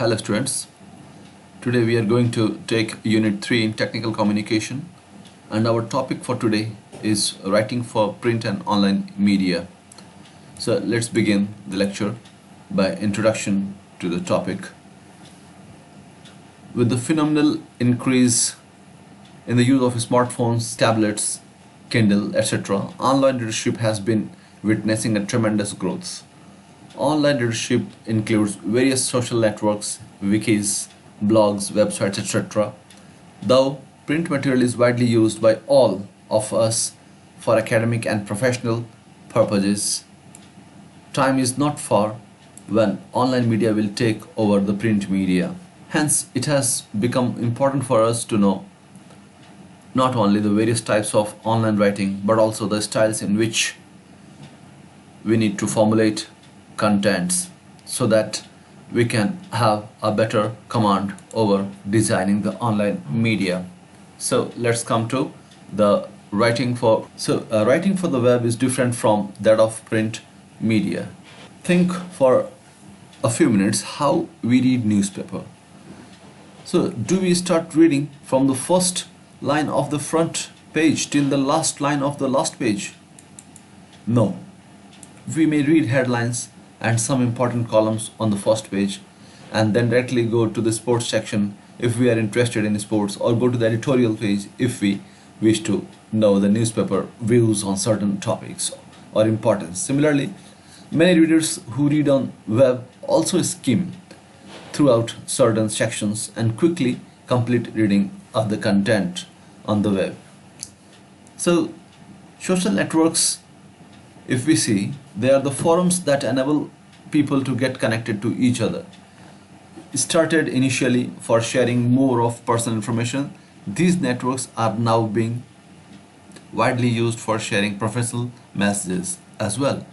Hello students, today we are going to take Unit 3 in Technical Communication, and our topic for today is writing for print and online media. So let's begin the lecture by introduction to the topic. With the phenomenal increase in the use of smartphones, tablets, Kindle, etc., online readership has been witnessing a tremendous growth. Online readership includes various social networks, wikis, blogs, websites, etc. Though print material is widely used by all of us for academic and professional purposes, time is not far when online media will take over the print media. Hence, it has become important for us to know not only the various types of online writing but also the styles in which we need to formulate contents so that we can have a better command over designing the online media. So let's come to the writing for writing for the web is different from that of print media. Think for a few minutes how we read newspaper. So do we start reading from the first line of the front page till the last line of the last page? No. We may read headlines and some important columns on the first page and then directly go to the sports section if we are interested in sports, or go to the editorial page if we wish to know the newspaper views on certain topics or importance. Similarly, many readers who read on web also skim throughout certain sections and quickly complete reading of the content on the web. So social networks, if we see, they are the forums that enable people to get connected to each other. Started initially for sharing more of personal information, these networks are now being widely used for sharing professional messages as well.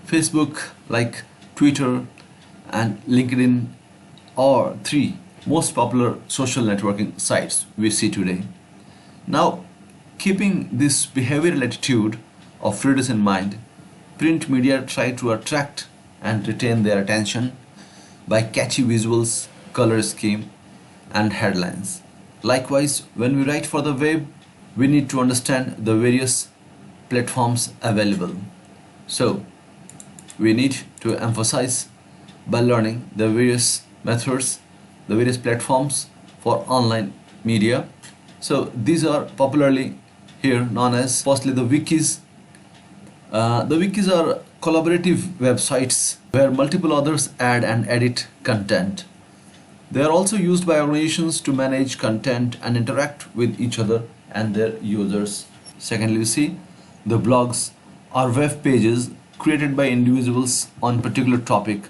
Facebook, like Twitter and LinkedIn, are three most popular social networking sites we see today. Now, keeping this behavioral attitude of readers in mind, print media try to attract and retain their attention by catchy visuals, color scheme, and headlines. Likewise, when we write for the web, we need to understand the various platforms available. So, we need to emphasize by learning the various methods, the various platforms for online media. So, these are popularly here known as, firstly, the wikis. The wikis are collaborative websites where multiple authors add and edit content. They are also used by organizations to manage content and interact with each other and their users. Secondly, we see the blogs are web pages created by individuals on a particular topic.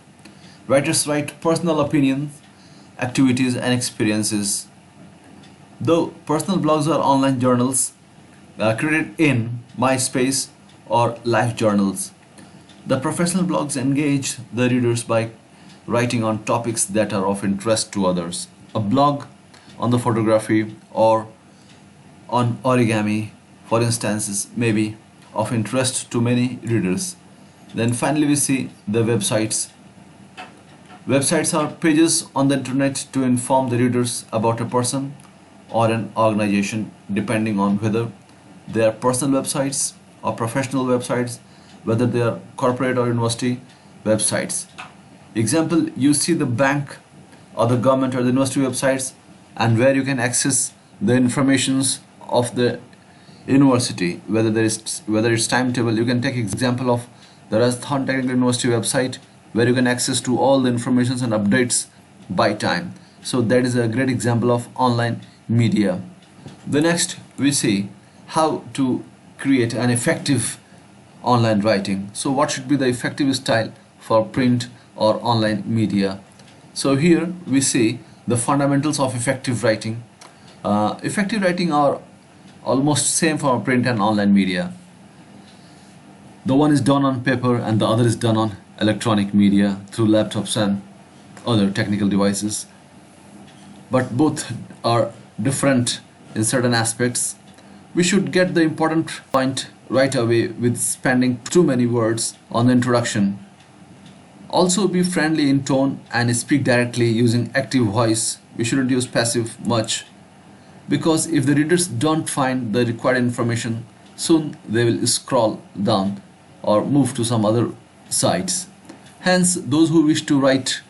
Writers write personal opinions, activities, and experiences. Though personal blogs are online journals created in MySpace or live journals. The professional blogs engage the readers by writing on topics that are of interest to others. A blog on the photography or on origami, for instance, may be of interest to many readers. Then finally we see the websites. Websites are pages on the internet to inform the readers about a person or an organization, depending on whether they are personal websites or professional websites, whether they are corporate or university websites. Example, you see the bank or the government or the university websites, and where you can access the informations of the university, whether it's timetable. You can take example of the Rajasthan Technical University website, where you can access to all the informations and updates by time. So that is a great example of online media. The next we see how to create an effective online writing. So what should be the effective style for print or online media? So here we see the fundamentals of effective writing. Effective writing are almost same for print and online media. The one is done on paper and the other is done on electronic media through laptops and other technical devices. But both are different in certain aspects. We should get the important point right away with spending too many words on the introduction Also be friendly in tone and speak directly using active voice. We shouldn't use passive much, because if the readers don't find the required information, soon they will scroll down or move to some other sites. Hence, those who wish to write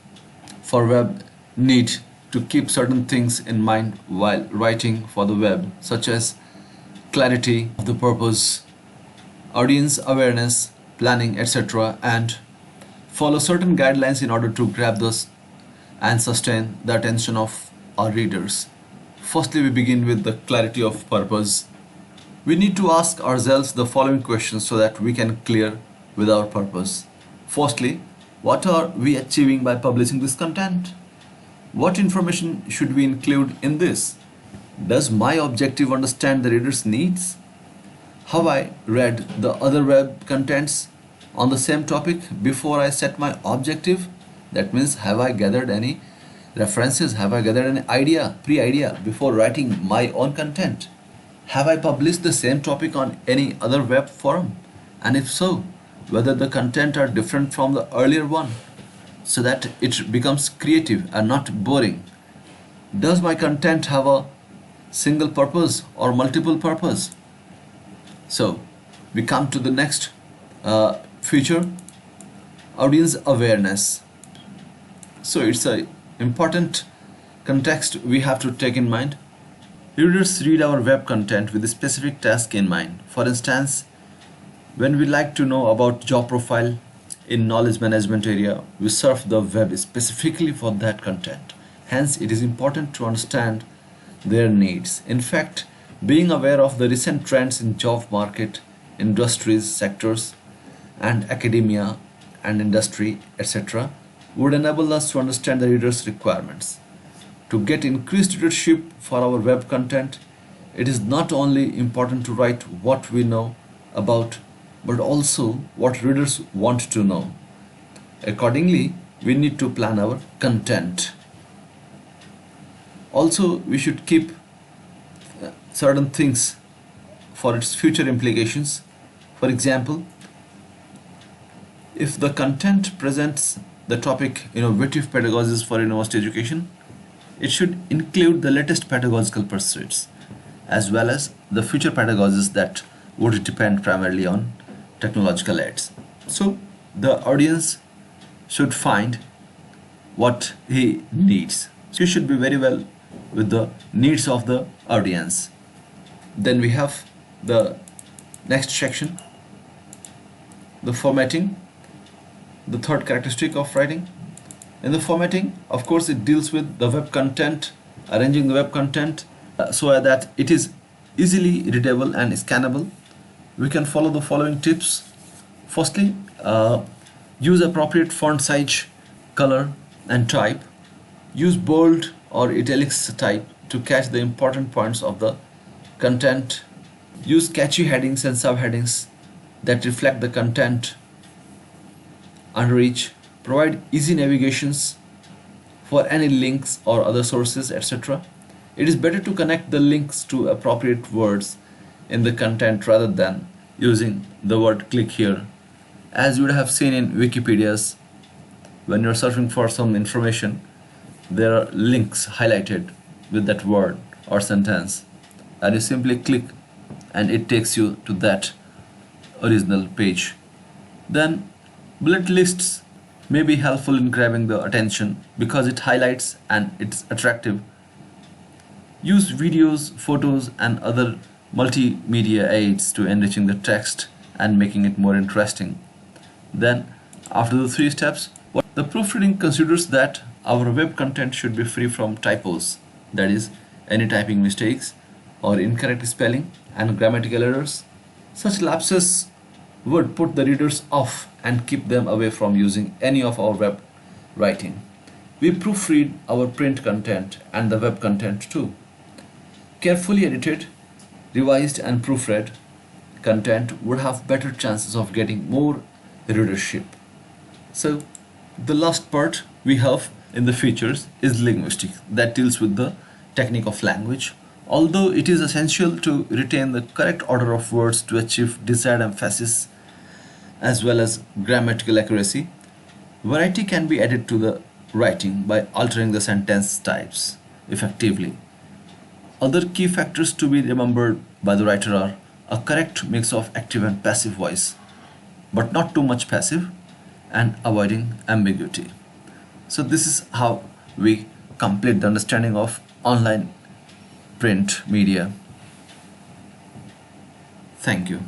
for web need to keep certain things in mind while writing for the web, such as clarity of the purpose, audience awareness, planning, etc., and follow certain guidelines in order to grab those and sustain the attention of our readers. Firstly, we begin with the clarity of purpose. We need to ask ourselves the following questions so that we can clear with our purpose. Firstly, what are we achieving by publishing this content? What information should we include in this? Does my objective understand the reader's needs? Have I read the other web contents on the same topic before I set my objective? That means, have I gathered any references? Have I gathered any pre-idea before writing my own content? Have I published the same topic on any other web forum? And if so, whether the content are different from the earlier one, so that it becomes creative and not boring. Does my content have a single purpose or multiple purpose? So we come to the next feature, audience awareness. So it's a important context we have to take in mind. Readers read our web content with a specific task in mind. For instance, when we like to know about job profile in knowledge management area, we surf the web specifically for that content. Hence, it is important to understand their needs. In fact, being aware of the recent trends in job market, industries, sectors, and academia and industry, etc., would enable us to understand the reader's requirements. To get increased readership for our web content, it is not only important to write what we know about, but also what readers want to know. Accordingly, we need to plan our content. Also, we should keep certain things for its future implications. For example, if the content presents the topic innovative pedagogies for university education, it should include the latest pedagogical pursuits as well as the future pedagogies that would depend primarily on technological aids. So the audience should find what he needs. So you should be very well with the needs of the audience. Then we have the next section, the formatting, the third characteristic of writing. In the formatting, of course, it deals with the web content, arranging the web content so that it is easily readable and scannable. We can follow the following tips. Firstly, use appropriate font size, color, and type. Use bold or italics type to catch the important points of the content. Use catchy headings and subheadings that reflect the content under each. Provide easy navigations for any links or other sources, etc. It is better to connect the links to appropriate words in the content rather than using the word click here. As you would have seen in Wikipedia's, when you're searching for some information, there are links highlighted with that word or sentence, and you simply click and it takes you to that original page. Then bullet lists may be helpful in grabbing the attention because it highlights and it's attractive. Use videos, photos, and other multimedia aids to enriching the text and making it more interesting. Then, after the 3 steps, the proofreading considers that our web content should be free from typos, that is, any typing mistakes or incorrect spelling and grammatical errors. Such lapses would put the readers off and keep them away from using any of our web writing. We proofread our print content and the web content too. Carefully edited, revised, and proofread content would have better chances of getting more readership. So the last part we have in the features is linguistic, that deals with the technique of language. Although it is essential to retain the correct order of words to achieve desired emphasis as well as grammatical accuracy, Variety can be added to the writing by altering the sentence types effectively. Other key factors to be remembered by the writer are a correct mix of active and passive voice, but not too much passive, and avoiding ambiguity. So this is how we complete the understanding of online print media. Thank you.